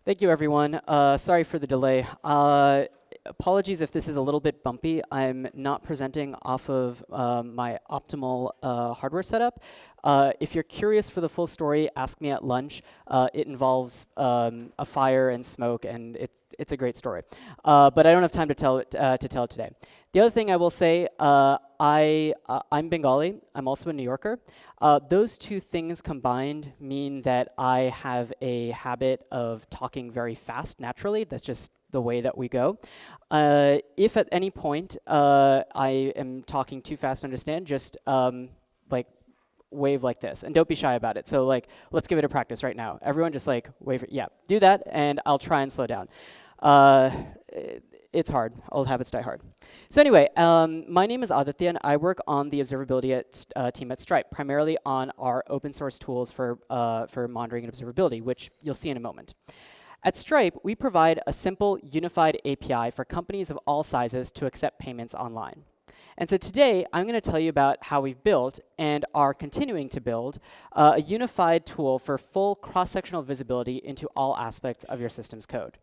Thank you, everyone. Sorry for the delay. Apologies if this is a little bit bumpy. I'm not presenting off of my optimal hardware setup. If you're curious for the full story, ask me at lunch. It involves a fire and smoke, and it's a great story. But I don't have time to tell it today. The other thing I will say, I'm Bengali. I'm also a New Yorker. Those two things combined mean that I have a habit of talking very fast naturally. That's just the way that we go. If at any point I am talking too fast to understand, just like wave like this, and don't be shy about it. So like, let's give it a practice right now. Everyone just like wave, yeah, do that, and I'll try and slow down. It's hard. Old habits die hard. So anyway, my name is Aditya, and I work on the observability team at Stripe, primarily on our open source tools for monitoring and observability, which you'll see in a moment. At Stripe, we provide a simple, unified API for companies of all sizes to accept payments online. And so today, I'm going to tell you about how we've built and are continuing to build a unified tool for full cross-sectional visibility into all aspects of your system's code.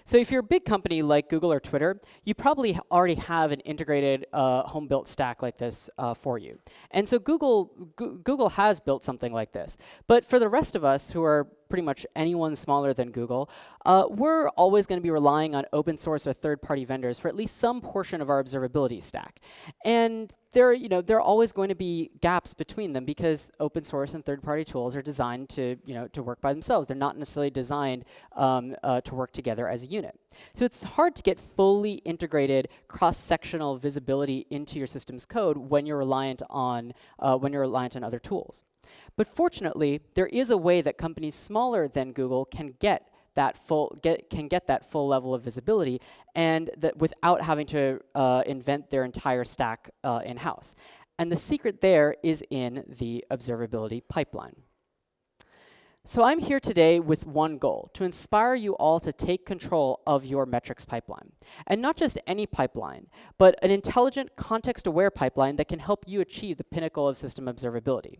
So if you're a big company like Google or Twitter, you probably already have an integrated home-built stack like this for you. And so Google has built something like this. But for the rest of us who are pretty much anyone smaller than Google, we're always going to be relying on open source or third-party vendors for at least some portion of our observability stack. And there are always going to be gaps between them because open source and third-party tools are designed to work by themselves. They're not necessarily designed to work together as a unit. So it's hard to get fully integrated cross-sectional visibility into your system's code when you're reliant on other tools. But fortunately, there is a way that companies smaller than Google can get that full level of visibility, and that without having to invent their entire stack in-house. And the secret there is in the observability pipeline. So I'm here today with one goal: to inspire you all to take control of your metrics pipeline. And not just any pipeline, but an intelligent, context-aware pipeline that can help you achieve the pinnacle of system observability.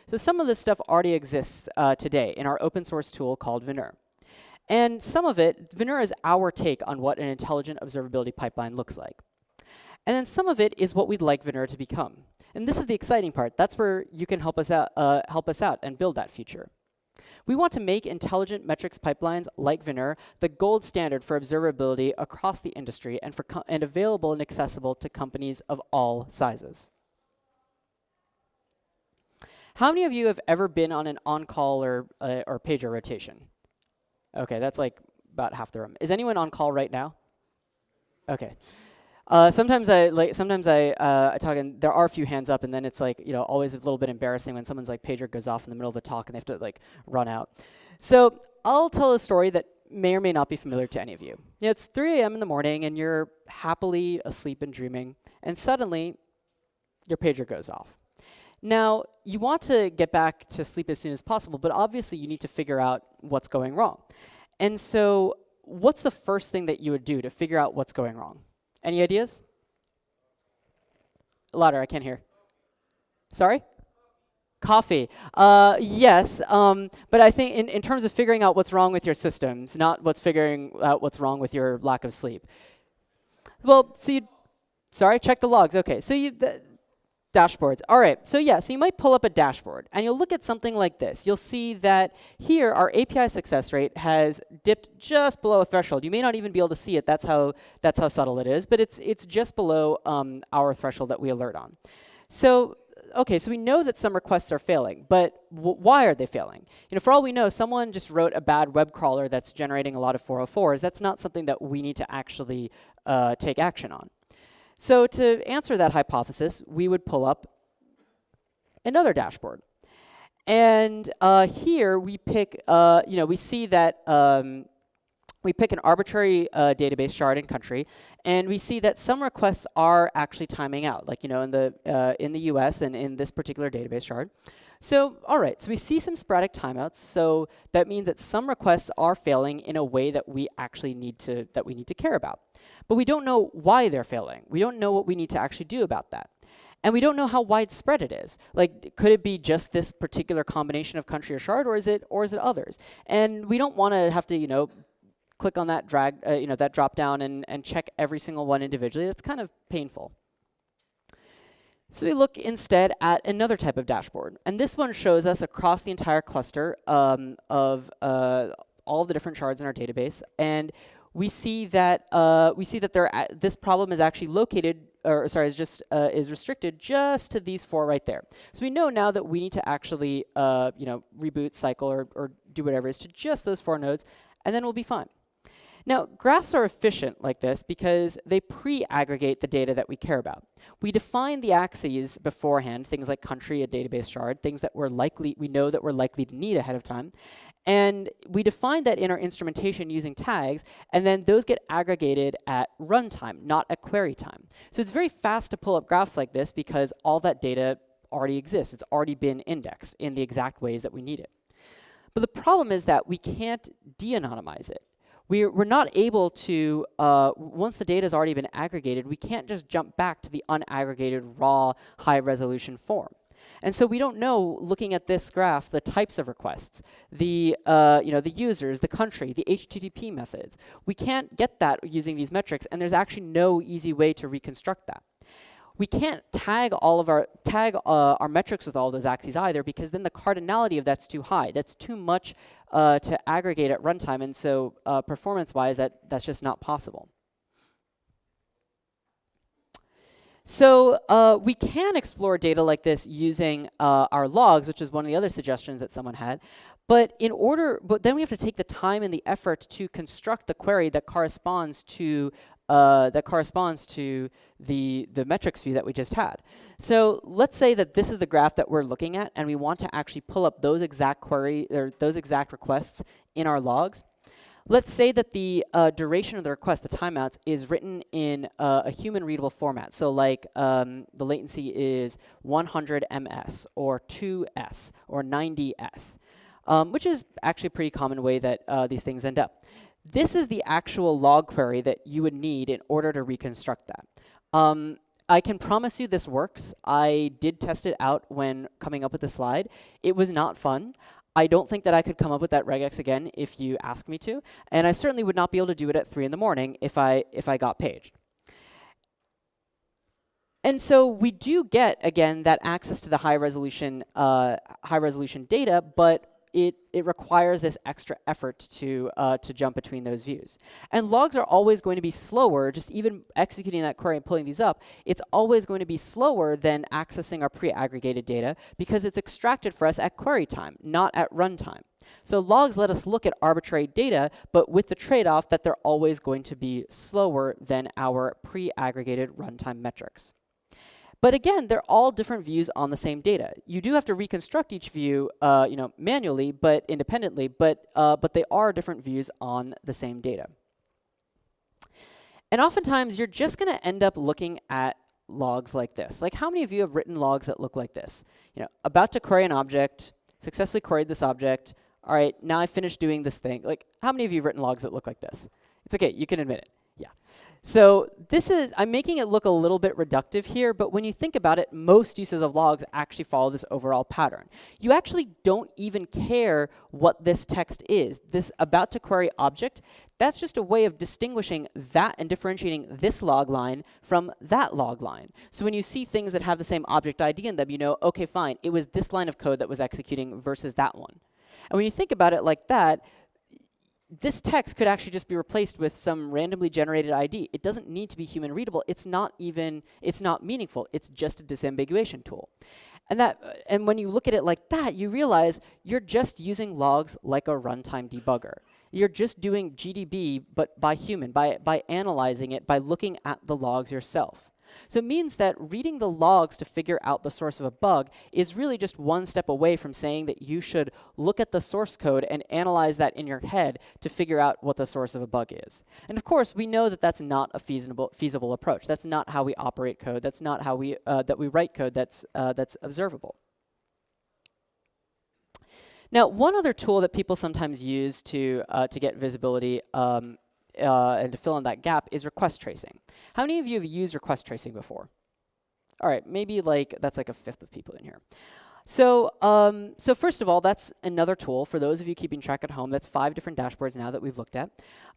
So some of this stuff already exists today in our open source tool called Veneur. And some of it, Veneur is our take on what an intelligent observability pipeline looks like. And then some of it is what we'd like Veneur to become. And this is the exciting part. That's where you can help us out and build that future. We want to make intelligent metrics pipelines like Veneur the gold standard for observability across the industry and available and accessible to companies of all sizes. How many of you have ever been on an on-call or pager rotation? Okay, that's like about half the room. Is anyone on call right now? Okay. Sometimes I talk, and there are a few hands up, and then it's like always a little bit embarrassing when someone's like pager goes off in the middle of the talk and they have to like run out. So I'll tell a story that may or may not be familiar to any of you. It's 3 a.m. in the morning, and you're happily asleep and dreaming, and suddenly your pager goes off. Now, you want to get back to sleep as soon as possible, but obviously you need to figure out what's going wrong. And so what's the first thing that you would do to figure out what's going wrong? Any ideas? Louder, I can't hear. Sorry? Coffee. Yes, but I think in terms of figuring out what's wrong with your systems, not figuring out what's wrong with your lack of sleep. Well, so sorry, check the logs. Okay, so dashboards. All right, so yeah, so you might pull up a dashboard, and you'll look at something like this. You'll see that here our API success rate has dipped just below a threshold. You may not even be able to see it. That's how subtle it is, but it's just below our threshold that we alert on. So okay, so we know that some requests are failing, but why are they failing? For all we know, someone just wrote a bad web crawler that's generating a lot of 404s. That's not something that we need to actually take action on. So to answer that hypothesis, we would pull up another dashboard. And here we pick, we see that we pick an arbitrary database shard and country, and we see that some requests are actually timing out, like in the US and in this particular database shard. So all right, so we see some sporadic timeouts. So that means that some requests are failing in a way that we actually need to care about. But we don't know why they're failing. We don't know what we need to actually do about that. And we don't know how widespread it is. Like, could it be just this particular combination of country or shard, or is it others? And we don't want to have to, click on that that drop down and check every single one individually. That's kind of painful. So we look instead at another type of dashboard, and this one shows us across the entire cluster of all the different shards in our database, and we see that this problem is actually located, or sorry, is restricted just to these 4 right there. So we know now that we need to actually reboot, cycle, or do whatever it is to just those 4 nodes, and then we'll be fine. Now, graphs are efficient like this because they pre-aggregate the data that we care about. We define the axes beforehand, things like country, a database shard, things that we know that we're likely to need ahead of time. And we define that in our instrumentation using tags, and then those get aggregated at runtime, not at query time. So it's very fast to pull up graphs like this because all that data already exists. It's already been indexed in the exact ways that we need it. But the problem is that we can't de-anonymize it. We're not able to, once the data has already been aggregated, we can't just jump back to the unaggregated, raw, high-resolution form. And so we don't know, looking at this graph, the types of requests, the users, the country, the HTTP methods. We can't get that using these metrics, and there's actually no easy way to reconstruct that. We can't tag our metrics with all those axes either, because then the cardinality of that's too high. That's too much to aggregate at runtime, and so performance-wise, that's just not possible. So we can explore data like this using our logs, which is one of the other suggestions that someone had. But then we have to take the time and the effort to construct the query that corresponds to the metrics view that we just had. So let's say that this is the graph that we're looking at, and we want to actually pull up those exact those exact requests in our logs. Let's say that the duration of the request, the timeouts, is written in a human-readable format. So like the latency is 100 ms, or 2s, or 90s, which is actually a pretty common way that these things end up. This is the actual log query that you would need in order to reconstruct that. I can promise you this works. I did test it out when coming up with the slide. It was not fun. I don't think that I could come up with that regex again if you asked me to, and I certainly would not be able to do it at 3 in the morning if I got paged. And so we do get, again, that access to the high resolution data, but it requires this extra effort to jump between those views. And logs are always going to be slower, just even executing that query and pulling these up, it's always going to be slower than accessing our pre-aggregated data because it's extracted for us at query time, not at runtime. So logs let us look at arbitrary data, but with the trade-off that they're always going to be slower than our pre-aggregated runtime metrics. But again, they're all different views on the same data. You do have to reconstruct each view, manually, but independently. But they are different views on the same data. And oftentimes, you're just going to end up looking at logs like this. Like, how many of you have written logs that look like this? About to query an object, successfully queried this object. All right, now I finished doing this thing. Like, how many of you have written logs that look like this? It's okay, you can admit it. Yeah. So I'm making it look a little bit reductive here, but when you think about it, most uses of logs actually follow this overall pattern. You actually don't even care what this text is. This about to query object, that's just a way of distinguishing that and differentiating this log line from that log line. So when you see things that have the same object ID in them, you know, okay, fine, it was this line of code that was executing versus that one. And when you think about it like that, this text could actually just be replaced with some randomly generated ID. It doesn't need to be human readable. It's not meaningful. It's just a disambiguation tool. And when you look at it like that, you realize you're just using logs like a runtime debugger. You're just doing GDB, but by human, by analyzing it, by looking at the logs yourself. So it means that reading the logs to figure out the source of a bug is really just one step away from saying that you should look at the source code and analyze that in your head to figure out what the source of a bug is. And of course, we know that that's not a feasible approach. That's not how we operate code. That's not how we write code that's observable. Now, one other tool that people sometimes use to get visibility and to fill in that gap is request tracing. How many of you have used request tracing before? All right, maybe like that's like a fifth of people in here. So, so first of all, that's another tool for those of you keeping track at home. That's 5 different dashboards now that we've looked at.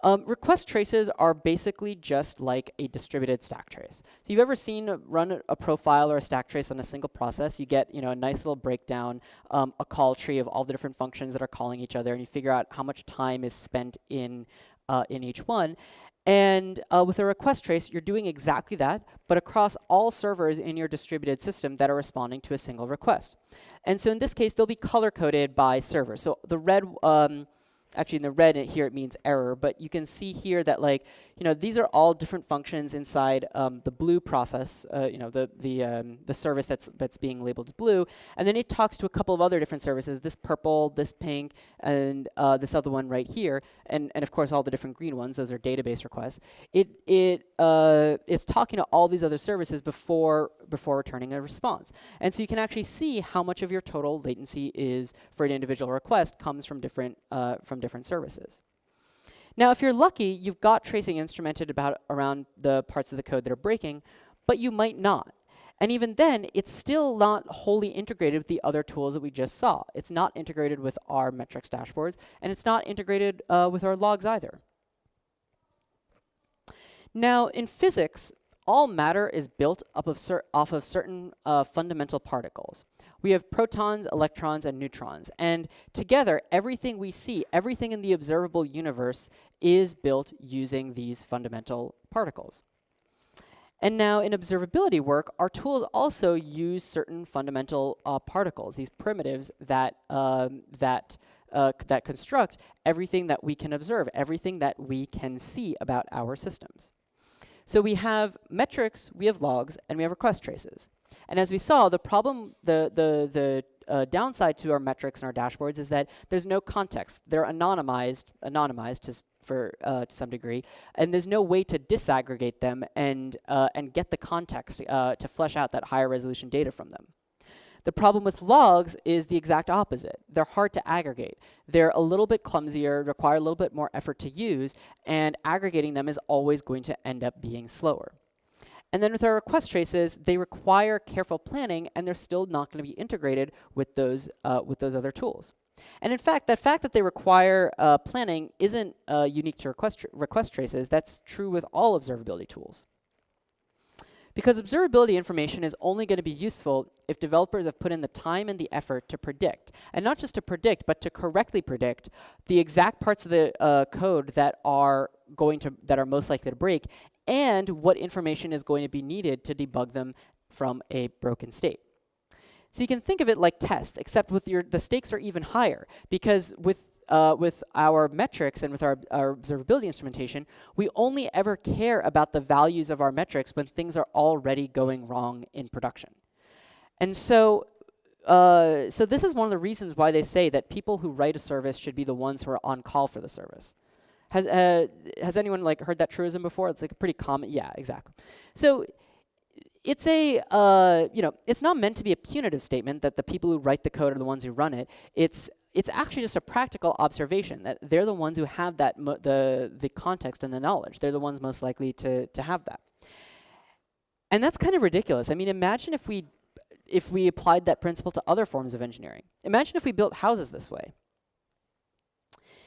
Request traces are basically just like a distributed stack trace. So you've ever seen run a profile or a stack trace on a single process? You get a nice little breakdown, a call tree of all the different functions that are calling each other, and you figure out how much time is spent in each one. And with a request trace, you're doing exactly that, but across all servers in your distributed system that are responding to a single request. And so in this case, they'll be color-coded by server. So the red, actually in the red here it means error, but you can see here that these are all different functions inside the blue process, the service that's being labeled as blue, and then it talks to a couple of other different services, this purple, this pink, and this other one right here, and of course all the different green ones, those are database requests. It's talking to all these other services before returning a response. And so you can actually see how much of your total latency is for an individual request comes from different services. Now, if you're lucky, you've got tracing instrumented around the parts of the code that are breaking, but you might not. And even then, it's still not wholly integrated with the other tools that we just saw. It's not integrated with our metrics dashboards, and it's not integrated with our logs either. Now, in physics, all matter is built off of certain fundamental particles. We have protons, electrons, and neutrons. And together, everything we see, everything in the observable universe is built using these fundamental particles. And now in observability work, our tools also use certain fundamental particles, these primitives that construct everything that we can observe, everything that we can see about our systems. So we have metrics, we have logs, and we have request traces. And as we saw, the problem, the downside to our metrics and our dashboards is that there's no context. They're anonymized to some degree, and there's no way to disaggregate them and get the context to flesh out that higher resolution data from them. The problem with logs is the exact opposite. They're hard to aggregate. They're a little bit clumsier, require a little bit more effort to use, and aggregating them is always going to end up being slower. And then with our request traces, they require careful planning, and they're still not going to be integrated with those other tools. And in fact, that they require planning isn't unique to request traces. That's true with all observability tools. Because observability information is only going to be useful if developers have put in the time and the effort to predict. And not just to predict, but to correctly predict the exact parts of the code that are most likely to break, and what information is going to be needed to debug them from a broken state. So you can think of it like tests, except with the stakes are even higher, because with our metrics and with our observability instrumentation, we only ever care about the values of our metrics when things are already going wrong in production. And so this is one of the reasons why they say that people who write a service should be the ones who are on call for the service. Has anyone heard that truism before? It's a pretty common, yeah, exactly. So it's it's not meant to be a punitive statement that the people who write the code are the ones who run it. It's actually just a practical observation that they're the ones who have the context and the knowledge. They're the ones most likely to have that. And that's kind of ridiculous. I mean, imagine if we applied that principle to other forms of engineering. Imagine if we built houses this way.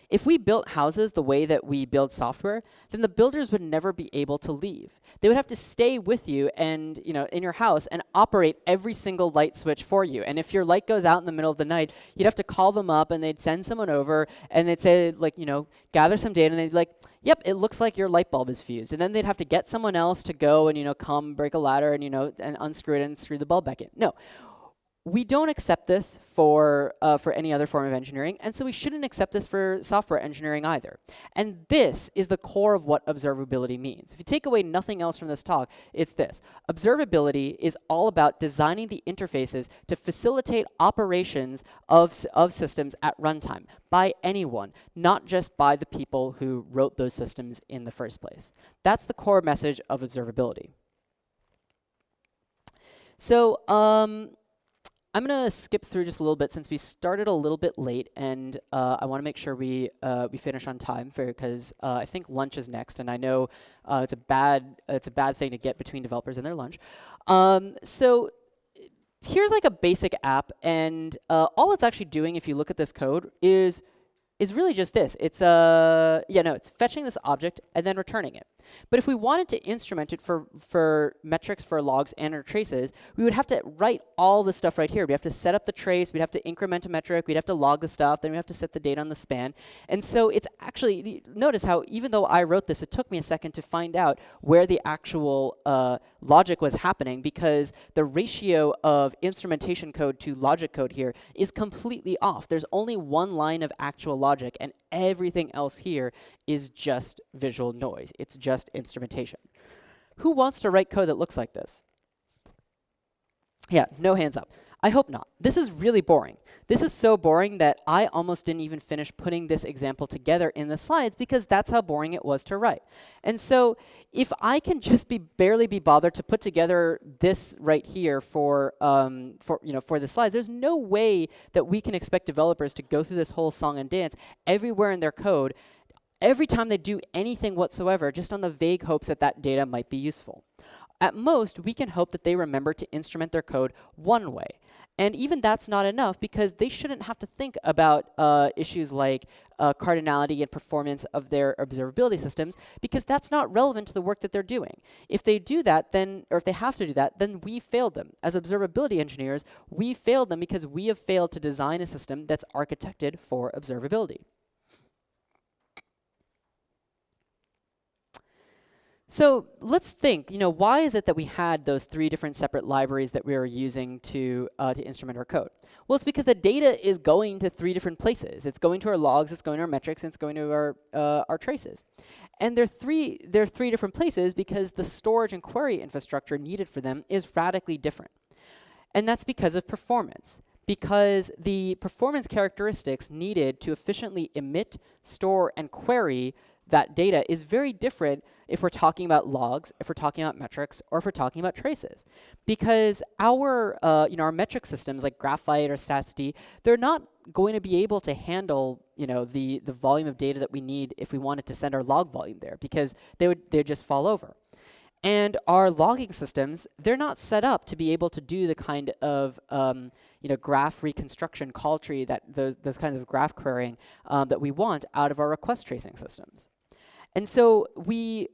If we built houses the way that we build software, then the builders would never be able to leave. They would have to stay with you and in your house and operate every single light switch for you. And if your light goes out in the middle of the night, you'd have to call them up and they'd send someone over and they'd say gather some data, and they'd be like, yep, it looks like your light bulb is fused. And then they'd have to get someone else to go and come break a ladder and and unscrew it and screw the bulb back in. No. We don't accept this for any other form of engineering, and so we shouldn't accept this for software engineering either. And this is the core of what observability means. If you take away nothing else from this talk, it's this. Observability is all about designing the interfaces to facilitate operations of systems at runtime by anyone, not just by the people who wrote those systems in the first place. That's the core message of observability. So, I'm going to skip through just a little bit since we started a little bit late, and I want to make sure we finish on time because I think lunch is next, and I know it's a bad thing to get between developers and their lunch. So here's like a basic app, and all it's actually doing, if you look at this code, is really just this. It's it's fetching this object and then returning it. But if we wanted to instrument it for metrics, for logs, and our traces, we would have to write all this stuff right here. We have to set up the trace, we'd have to increment a metric, we'd have to log the stuff, then we have to set the date on the span. And so it's actually, notice how even though I wrote this, it took me a second to find out where the actual logic was happening, because the ratio of instrumentation code to logic code here is completely off. There's only one line of actual logic, and everything else here is just visual noise. It's just instrumentation. Who wants to write code that looks like this? Yeah, no hands up. I hope not. This is really boring. This is so boring that I almost didn't even finish putting this example together in the slides because that's how boring it was to write. And so if I can just barely be bothered to put together this right here for the slides, there's no way that we can expect developers to go through this whole song and dance everywhere in their code every time they do anything whatsoever, just on the vague hopes that that data might be useful. At most, we can hope that they remember to instrument their code one way. And even that's not enough, because they shouldn't have to think about issues like cardinality and performance of their observability systems, because that's not relevant to the work that they're doing. If they do that, then, or if they have to do that, then we failed them. As observability engineers, we failed them because we have failed to design a system that's architected for observability. So let's think, why is it that we had those 3 different separate libraries that we were using to instrument our code? Well, it's because the data is going to 3 different places. It's going to our logs, it's going to our metrics, and it's going to our traces. And they're 3 different places because the storage and query infrastructure needed for them is radically different. And that's because of performance. Because the performance characteristics needed to efficiently emit, store, and query that data is very different if we're talking about logs, if we're talking about metrics, or if we're talking about traces. Because our metric systems like Graphite or StatsD, they're not going to be able to handle the volume of data that we need if we wanted to send our log volume there, because they'd just fall over. And our logging systems, they're not set up to be able to do the kind of graph reconstruction call tree, that those kinds of graph querying that we want out of our request tracing systems. And so the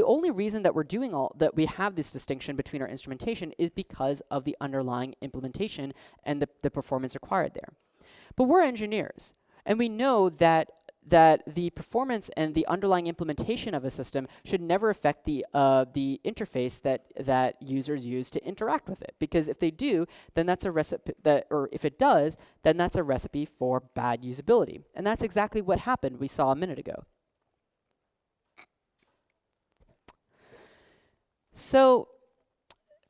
only reason that we're doing that we have this distinction between our instrumentation is because of the underlying implementation and the performance required there. But we're engineers, and we know that the performance and the underlying implementation of a system should never affect the interface that users use to interact with it. Because if they do, then that's a recipe or if it does, then that's a recipe for bad usability. And that's exactly what happened we saw a minute ago. So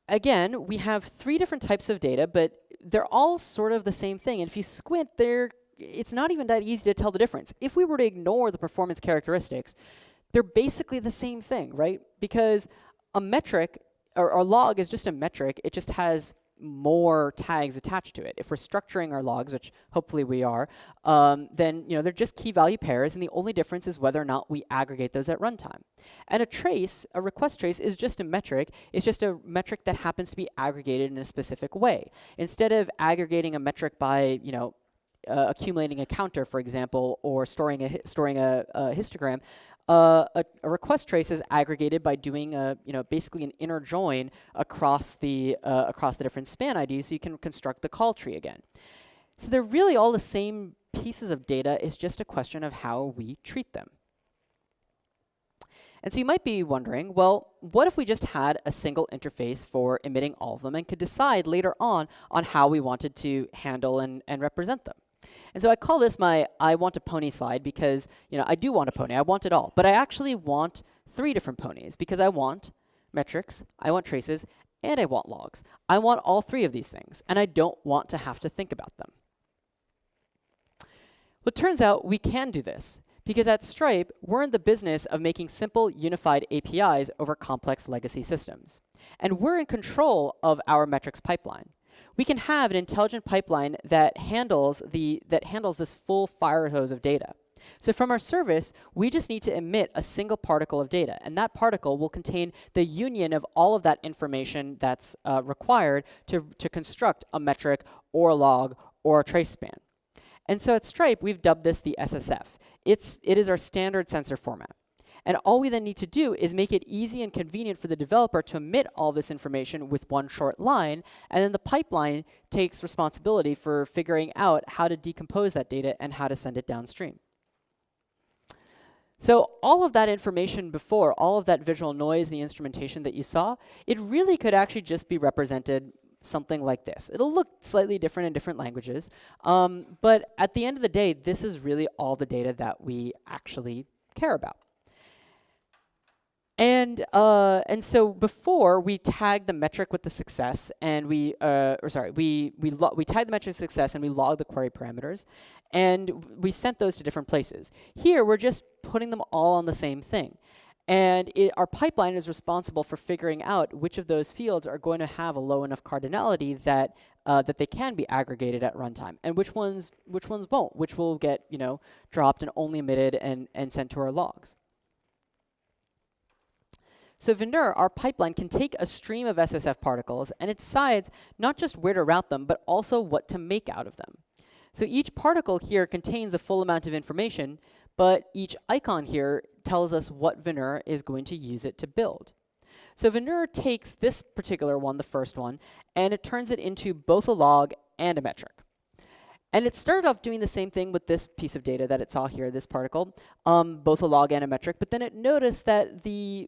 again, we have 3 different types of data, but they're all sort of the same thing. And if you squint, it's not even that easy to tell the difference. If we were to ignore the performance characteristics, they're basically the same thing, right? Because a metric, or a log is just a metric. It just has more tags attached to it. If we're structuring our logs, which hopefully we are, then they're just key value pairs, and the only difference is whether or not we aggregate those at runtime. And a request trace is just a metric. It's just a metric that happens to be aggregated in a specific way. Instead of aggregating a metric by accumulating a counter, for example, or storing a histogram, a request trace is aggregated by doing basically an inner join across the different span IDs, so you can construct the call tree again. So they're really all the same pieces of data. It's just a question of how we treat them. And so you might be wondering, well, what if we just had a single interface for emitting all of them and could decide later on how we wanted to handle and represent them? And so I call this my I want a pony slide, because I do want a pony. I want it all. But I actually want 3 different ponies, because I want metrics, I want traces, and I want logs. I want all 3 of these things, and I don't want to have to think about them. Well, it turns out we can do this, because at Stripe, we're in the business of making simple, unified APIs over complex legacy systems. And we're in control of our metrics pipeline. we can have an intelligent pipeline that handles this full fire hose of data. So from our service, we just need to emit a single particle of data, and that particle will contain the union of all of that information that's required to construct a metric or a log or a trace span. And so at Stripe, we've dubbed this the SSF. It is our standard sensor format. And all we then need to do is make it easy and convenient for the developer to emit all this information with one short line, and then the pipeline takes responsibility for figuring out how to decompose that data and how to send it downstream. So all of that information before, all of that visual noise, the instrumentation that you saw, it really could actually just be represented something like this. It'll look slightly different in different languages, but at the end of the day, this is really all the data that we actually care about. And so before we tag the metric with the success, and we tag the metric success and we log the query parameters, and we sent those to different places. Here we're just putting them all on the same thing, and our pipeline is responsible for figuring out which of those fields are going to have a low enough cardinality that that they can be aggregated at runtime, and which ones won't, which will get dropped and only emitted and sent to our logs. So Veneur, our pipeline, can take a stream of SSF particles and it decides not just where to route them, but also what to make out of them. So each particle here contains the full amount of information, but each icon here tells us what Veneur is going to use it to build. So Veneur takes this particular one, the first one, and it turns it into both a log and a metric. And it started off doing the same thing with this piece of data that it saw here, this particle, both a log and a metric, but then it noticed that the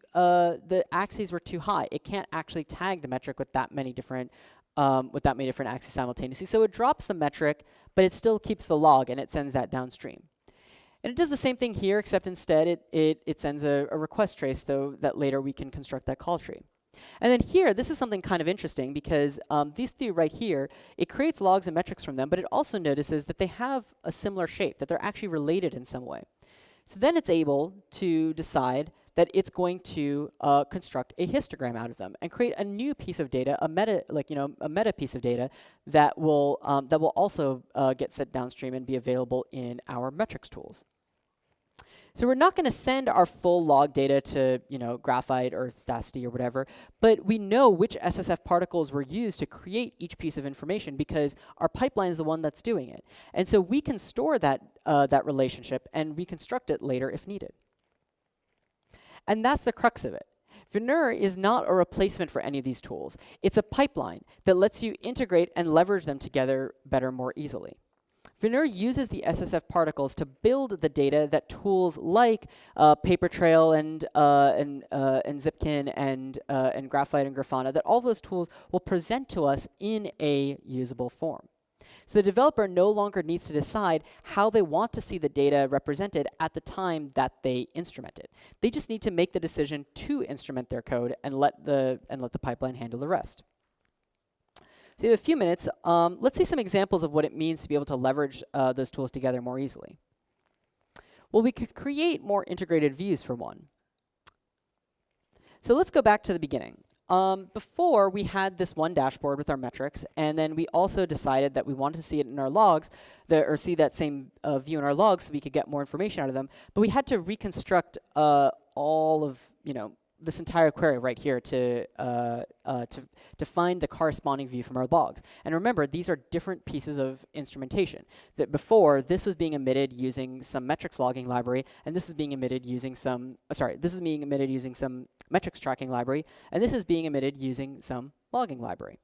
axes were too high. It can't actually tag the metric with that many different axes simultaneously. So it drops the metric, but it still keeps the log, and it sends that downstream. And it does the same thing here, except instead it sends a request trace, though, that later we can construct that call tree. And then here, this is something kind of interesting because these three right here, it creates logs and metrics from them, but it also notices that they have a similar shape, that they're actually related in some way. So then it's able to decide that it's going to construct a histogram out of them and create a new piece of data, a meta piece of data that will also get sent downstream and be available in our metrics tools. So we're not going to send our full log data to, Graphite or Stacity or whatever, but we know which SSF particles were used to create each piece of information because our pipeline is the one that's doing it. And so we can store that relationship and reconstruct it later if needed. And that's the crux of it. Veneur is not a replacement for any of these tools. It's a pipeline that lets you integrate and leverage them together better, more easily. Veneur uses the SSF particles to build the data that tools like Papertrail and Zipkin and Graphite and Grafana, that all those tools will present to us in a usable form. So the developer no longer needs to decide how they want to see the data represented at the time that they instrument it. They just need to make the decision to instrument their code and let the pipeline handle the rest. So we have a few minutes. Let's see some examples of what it means to be able to leverage those tools together more easily. Well, we could create more integrated views for one. So let's go back to the beginning. Before, we had this one dashboard with our metrics, and then we also decided that we wanted to see it in our logs, or see that same view in our logs so we could get more information out of them. But we had to reconstruct all of, this entire query right here to find the corresponding view from our logs. And remember, these are different pieces of instrumentation. That before, this was being emitted using some metrics logging library, and this is being emitted using some, this is being emitted using some metrics tracking library, and this is being emitted using some logging library.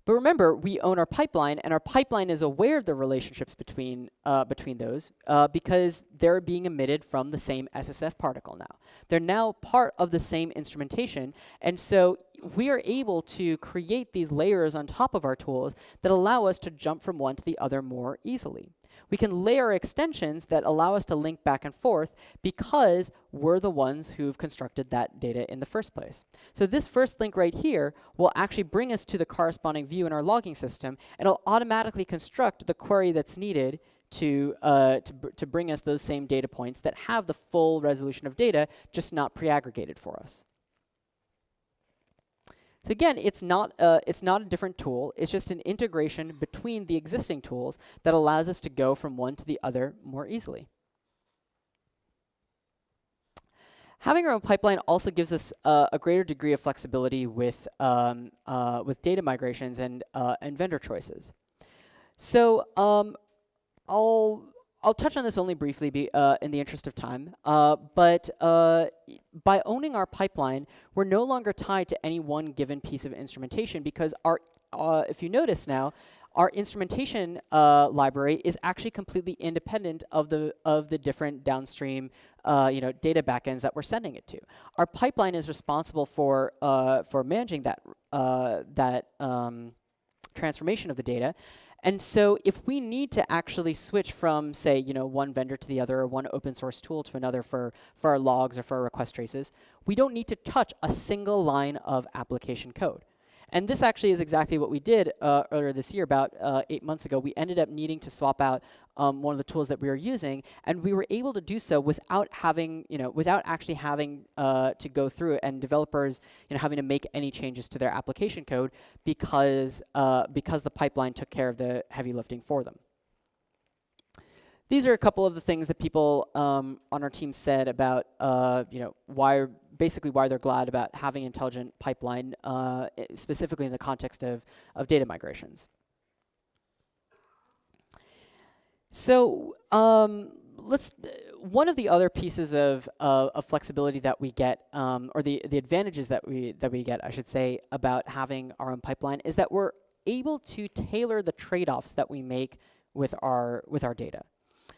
But remember, we own our pipeline, and our pipeline is aware of the relationships between those because they're being emitted from the same SSF particle now. They're now part of the same instrumentation, and so we are able to create these layers on top of our tools that allow us to jump from one to the other more easily. We can layer extensions that allow us to link back and forth because we're the ones who've constructed that data in the first place. So this first link right here will actually bring us to the corresponding view in our logging system, and it'll automatically construct the query that's needed to bring us those same data points that have the full resolution of data, just not pre-aggregated for us. So again, it's not a different tool. It's just an integration between the existing tools that allows us to go from one to the other more easily. Having our own pipeline also gives us a greater degree of flexibility with data migrations and vendor choices. So I'll touch on this only briefly in the interest of time, but by owning our pipeline, we're no longer tied to any one given piece of instrumentation because if you notice now, our instrumentation library is actually completely independent of the different downstream data backends that we're sending it to. Our pipeline is responsible for managing that transformation of the data. And so if we need to actually switch from, say, one vendor to the other, or one open source tool to another for our logs or for our request traces, we don't need to touch a single line of application code. And this actually is exactly what we did earlier this year, about 8 months ago. We ended up needing to swap out one of the tools that we were using, and we were able to do so without actually having to go through it, and developers having to make any changes to their application code because the pipeline took care of the heavy lifting for them. These are a couple of the things that people on our team said about why they're glad about having an intelligent pipeline, specifically in the context of data migrations. So one of the other pieces of flexibility that we get, or the advantages that we get, I should say, about having our own pipeline is that we're able to tailor the trade-offs that we make with our data.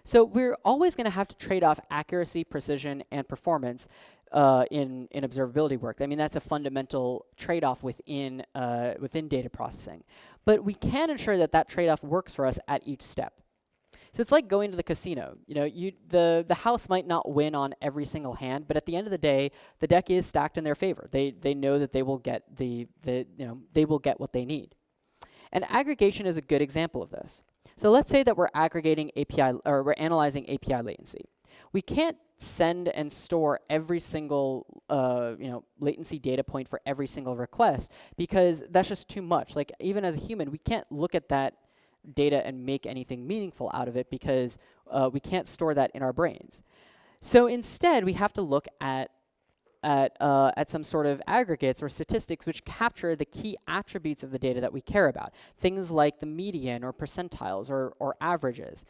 So we're always going to have to trade off accuracy, precision, and performance in observability work. I mean, that's a fundamental trade-off within data processing. But we can ensure that that trade-off works for us at each step. So it's like going to the casino. The house might not win on every single hand, but at the end of the day, the deck is stacked in their favor. They know that they will get they will get what they need. And aggregation is a good example of this. So let's say that we're aggregating we're analyzing API latency. We can't send and store every single latency data point for every single request because that's just too much. Like, even as a human, we can't look at that data and make anything meaningful out of it because we can't store that in our brains. So instead, we have to look at some sort of aggregates or statistics which capture the key attributes of the data that we care about. Things like the median or percentiles or averages.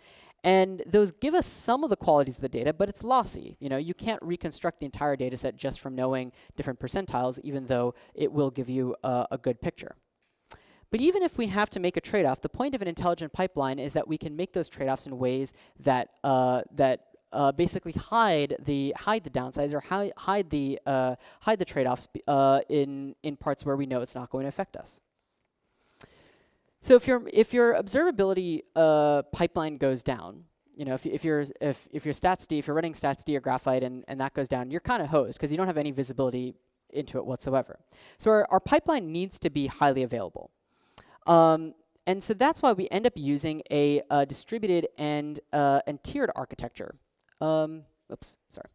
And those give us some of the qualities of the data, but it's lossy. You can't reconstruct the entire data set just from knowing different percentiles, even though it will give you a good picture. But even if we have to make a trade-off, the point of an intelligent pipeline is that we can make those trade-offs in ways that basically hide the downsides or hide the trade-offs in parts where we know it's not going to affect us. So if your observability pipeline goes down, if you're statsd, if you're running statsd or Graphite and that goes down, you're kind of hosed because you don't have any visibility into it whatsoever. So our pipeline needs to be highly available. And so that's why we end up using a distributed and tiered architecture. Oops, sorry.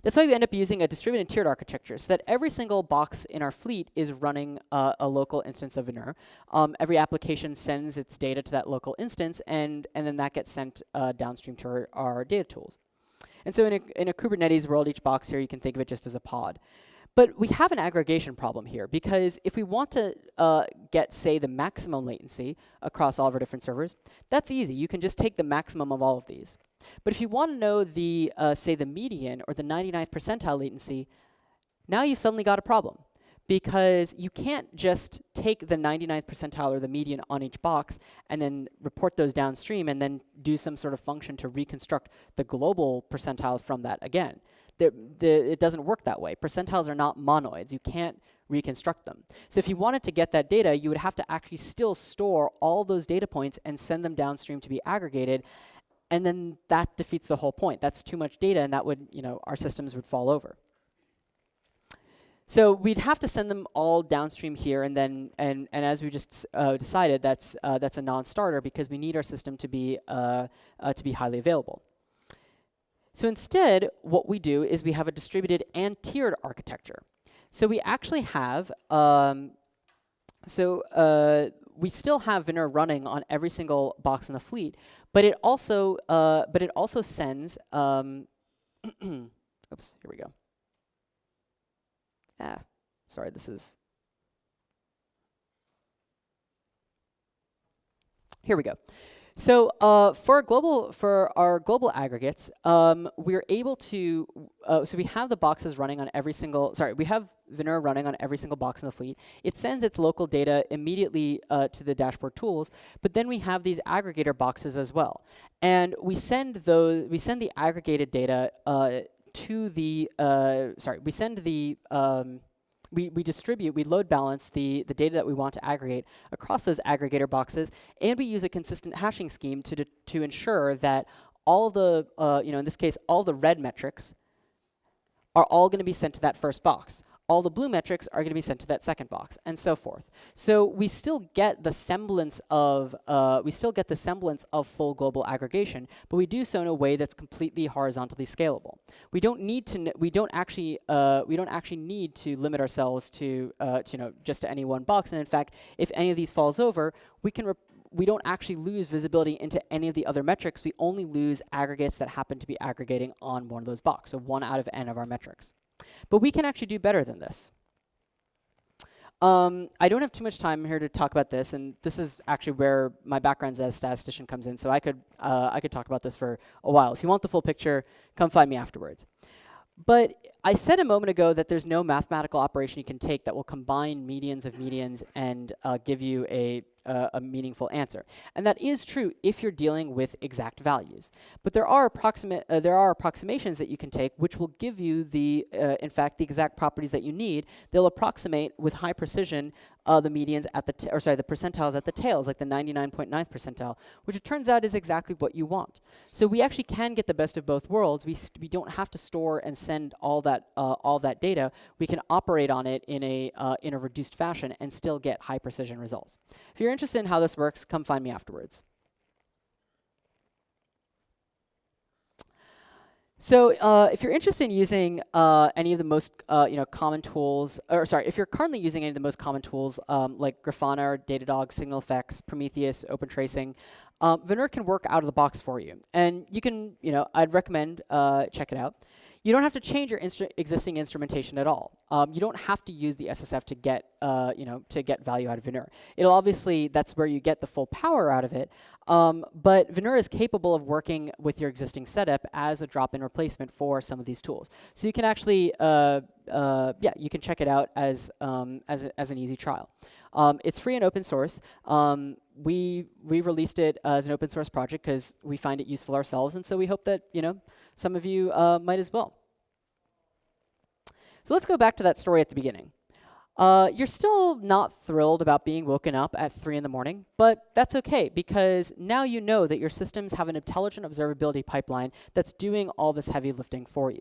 That's why we end up using a distributed and tiered architecture, so that every single box in our fleet is running a local instance of Veneur. Every application sends its data to that local instance, and then that gets sent downstream to our data tools. And so in a Kubernetes world, each box here, you can think of it just as a pod. But we have an aggregation problem here, because if we want to get, say, the maximum latency across all of our different servers, that's easy. You can just take the maximum of all of these. But if you want to know the, say, the median or the 99th percentile latency, now you've suddenly got a problem. Because you can't just take the 99th percentile or the median on each box and then report those downstream and then do some sort of function to reconstruct the global percentile from that again. It doesn't work that way. Percentiles are not monoids. You can't reconstruct them. So if you wanted to get that data, you would have to actually still store all those data points and send them downstream to be aggregated. And then that defeats the whole point. That's too much data, and that would, our systems would fall over. So we'd have to send them all downstream here, and then, and as we just decided, that's a non-starter because we need our system to be highly available. So instead, what we do is we have a distributed and tiered architecture. So we actually have, we still have Veneur running on every single box in the fleet, but it also sends, oops, here we go. Sorry, this is, here we go. So for our global aggregates, we're able to, so we have the boxes running on every single, we have Veneur running on every single box in the fleet. It sends its local data immediately to the dashboard tools, but then we have these aggregator boxes as well. And we send the aggregated data to the, we load balance the data that we want to aggregate across those aggregator boxes, and we use a consistent hashing scheme to ensure that all the, in this case, all the red metrics are all going to be sent to that first box. All the blue metrics are going to be sent to that second box, and so forth. So we still get the semblance of full global aggregation, but we do so in a way that's completely horizontally scalable. We don't actually need to limit ourselves to just to any one box. And in fact, if any of these falls over, we don't actually lose visibility into any of the other metrics. We only lose aggregates that happen to be aggregating on one of those boxes, so 1 out of n of our metrics. But we can actually do better than this. I don't have too much time here to talk about this, and this is actually where my background as a statistician comes in, so I could talk about this for a while. If you want the full picture, come find me afterwards. But I said a moment ago that there's no mathematical operation you can take that will combine medians of medians and give you a meaningful answer. And that is true if you're dealing with exact values. But there are approximations that you can take which will give you in fact, the exact properties that you need. They'll approximate with high precision the medians at the percentiles at the tails, like the 99.9th percentile, which it turns out is exactly what you want. So we actually can get the best of both worlds. We don't have to store and send all that data. We can operate on it in a reduced fashion and still get high precision results. If you're interested in how this works, come find me afterwards. So if you're interested in using any of the most common tools, if you're currently using any of the most common tools like Grafana, or Datadog, SignalFx, Prometheus, OpenTracing, Veneur can work out of the box for you. And you can, I'd recommend check it out. You don't have to change your existing instrumentation at all. You don't have to use the SSF to get, value out of Veneur. It'll obviously, that's where you get the full power out of it. But Veneur is capable of working with your existing setup as a drop-in replacement for some of these tools. So you can actually, you can check it out as an easy trial. It's free and open source. We released it as an open source project because we find it useful ourselves, and so we hope that some of you might as well. So let's go back to that story at the beginning. You're still not thrilled about being woken up at 3 in the morning, but that's okay because now you know that your systems have an intelligent observability pipeline that's doing all this heavy lifting for you.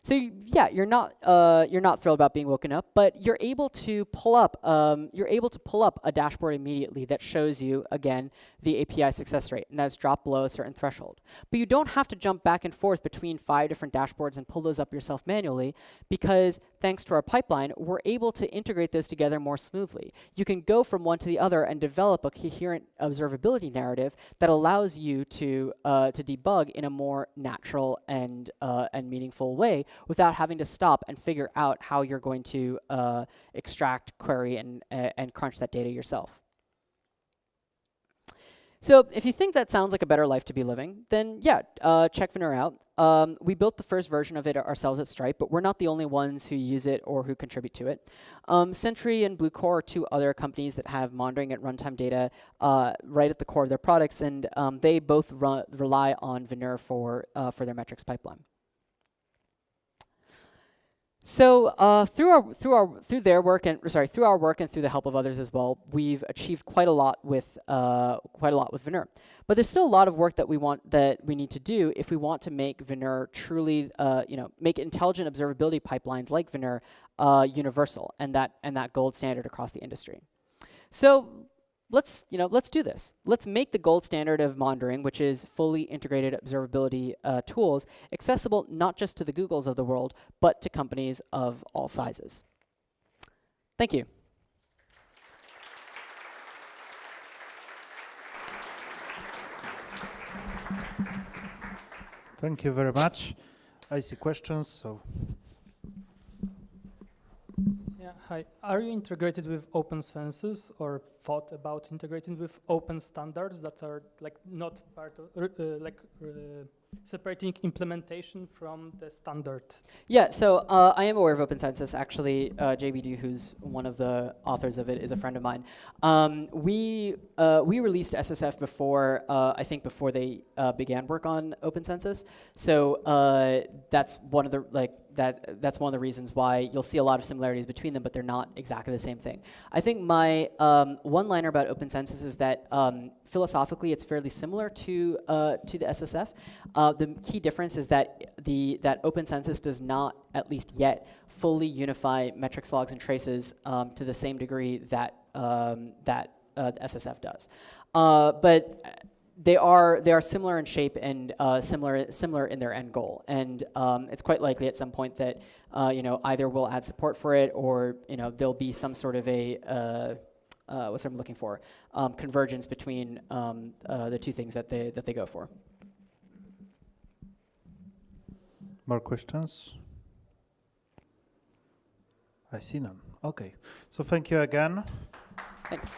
So yeah, you're not thrilled about being woken up, but you're able to pull up a dashboard immediately that shows you again the API success rate, and that's dropped below a certain threshold. But you don't have to jump back and forth between 5 different dashboards and pull those up yourself manually, because thanks to our pipeline, we're able to integrate those together more smoothly. You can go from one to the other and develop a coherent observability narrative that allows you to debug in a more natural and meaningful way, without having to stop and figure out how you're going to extract, query, and crunch that data yourself. So if you think that sounds like a better life to be living, then yeah, check Veneur out. We built the first version of it ourselves at Stripe, but we're not the only ones who use it or who contribute to it. Sentry and Bluecore are 2 other companies that have monitoring and runtime data right at the core of their products, and they both rely on Veneur for their metrics pipeline. So through our work and through the help of others as well, we've achieved quite a lot with Veneur. But there's still a lot of work that we need to do if we want to make Veneur truly, make intelligent observability pipelines like Veneur universal and that gold standard across the industry. So let's do this. Let's make the gold standard of monitoring, which is fully integrated observability tools, accessible not just to the Googles of the world, but to companies of all sizes. Thank you. Thank you very much. I see questions, so. Yeah, hi. Are you integrated with open census or thought about integrating with open standards that are like not part of, separating implementation from the standard? Yeah, so I am aware of Open Census. Actually, JBD, who's one of the authors of it, is a friend of mine. We released SSF before, I think before they began work on Open Census. So that's one of the that's one of the reasons why you'll see a lot of similarities between them, but they're not exactly the same thing. I think my one-liner about Open Census is that philosophically it's fairly similar to the SSF. The key difference is that that Open Census does not, at least yet, fully unify metrics, logs, and traces to the same degree that the SSF does. But they are similar in shape and similar in their end goal, and it's quite likely at some point that either we'll add support for it, or there'll be some sort of a what's I'm looking for, convergence between the two things that they go for. More questions? I see none. Okay, so thank you again. Thanks.